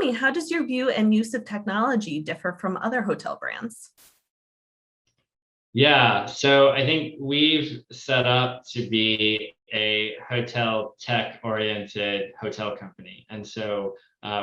Rami, how does your view and use of technology differ from other hotel brands? Yeah, so I think we've set up to be a hotel tech oriented hotel company. And so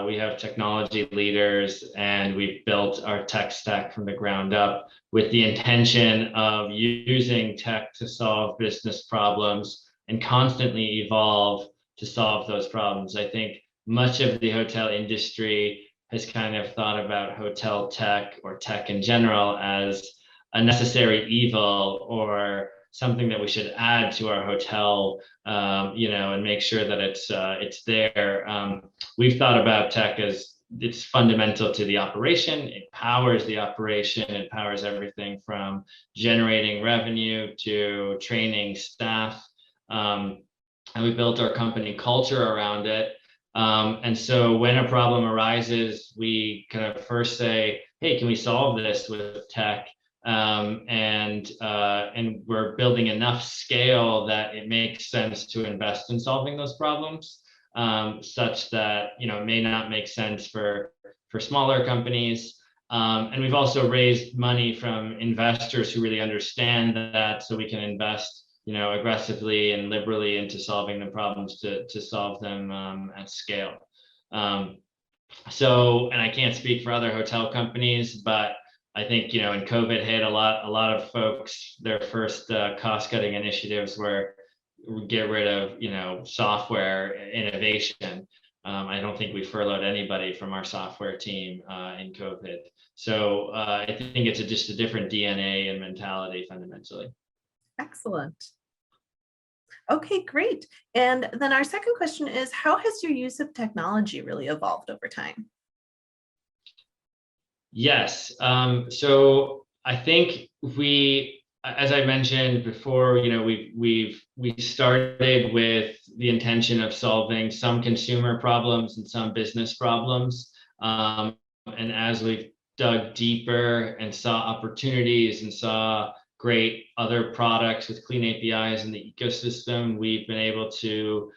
we have technology leaders and we've built our tech stack from the ground up with the intention of using tech to solve business problems and constantly evolve to solve those problems. I think much of the hotel industry has kind of thought about hotel tech or tech in general as a necessary evil or something that we should add to our hotel, and make sure that it's there. We've thought about tech as it's fundamental to the operation. It powers the operation. It powers everything from generating revenue to training staff. And we built our company culture around it. And so when a problem arises, we kind of first say, hey, can we solve this with tech? And we're building enough scale that it makes sense to invest in solving those problems, such that it may not make sense for smaller companies. And we've also raised money from investors who really understand that, so we can invest aggressively and liberally into solving the problems to solve them at scale. So, and I can't speak for other hotel companies, but I think, when COVID hit, a lot of folks, their first cost-cutting initiatives were get rid of, software innovation. I don't think we furloughed anybody from our software team in COVID. So I think it's just a different DNA and mentality fundamentally. Excellent. Okay, great. And then our second question is, how has your use of technology really evolved over time? Yes. So I think as I mentioned before, we started with the intention of solving some consumer problems and some business problems. And as we've dug deeper and saw opportunities and saw great other products with clean APIs in the ecosystem, we've been able to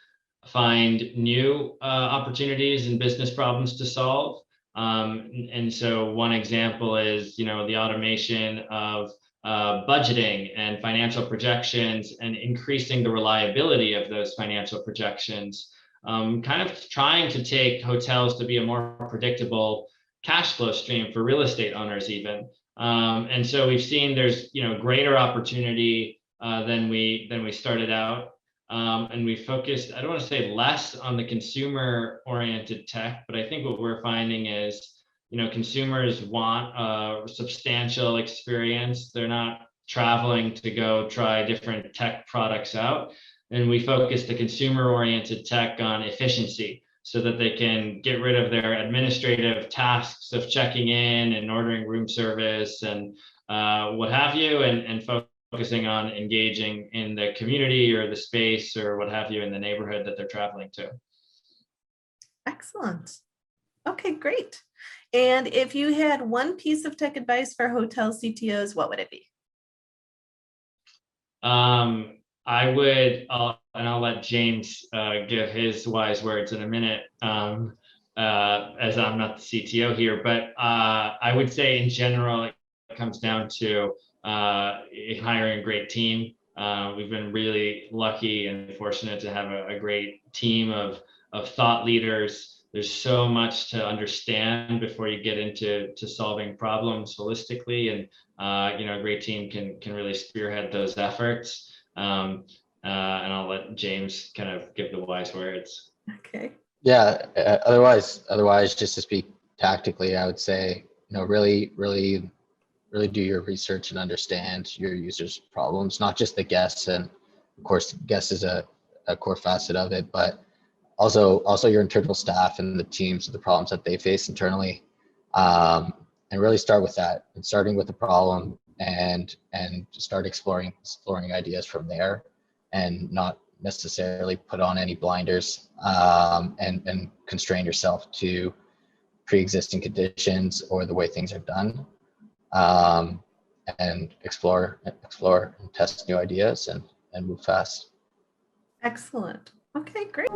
find new opportunities and business problems to solve. And so one example is, the automation of budgeting and financial projections and increasing the reliability of those financial projections, kind of trying to take hotels to be a more predictable cash flow stream for real estate owners even. And so we've seen there's, greater opportunity than we started out. And we focused, I don't want to say less on the consumer oriented tech, but I think what we're finding is, consumers want a substantial experience. They're not traveling to go try different tech products out. And we focus the consumer oriented tech on efficiency so that they can get rid of their administrative tasks of checking in and ordering room service and what have you, and focusing on engaging in the community or the space or what have you in the neighborhood that they're traveling to. Excellent. Okay, great. And if you had one piece of tech advice for hotel CTOs, what would it be? I'll let James give his wise words in a minute, as I'm not the CTO here, but I would say in general, it comes down to hiring a great team. We've been really lucky and fortunate to have a great team of thought leaders. There's so much to understand before you get into solving problems holistically, and a great team can really spearhead those efforts. And I'll let James kind of give the wise words. Okay. Yeah. Otherwise, just to speak tactically, I would say, really do your research and understand your users' problems, not just the guests. And of course, guests is a core facet of it, but also your internal staff and the teams, the problems that they face internally, and really start with that, and starting with the problem and start exploring ideas from there, and not necessarily put on any blinders and constrain yourself to pre-existing conditions or the way things are done, and explore and test new ideas and move fast. Excellent. Okay, great.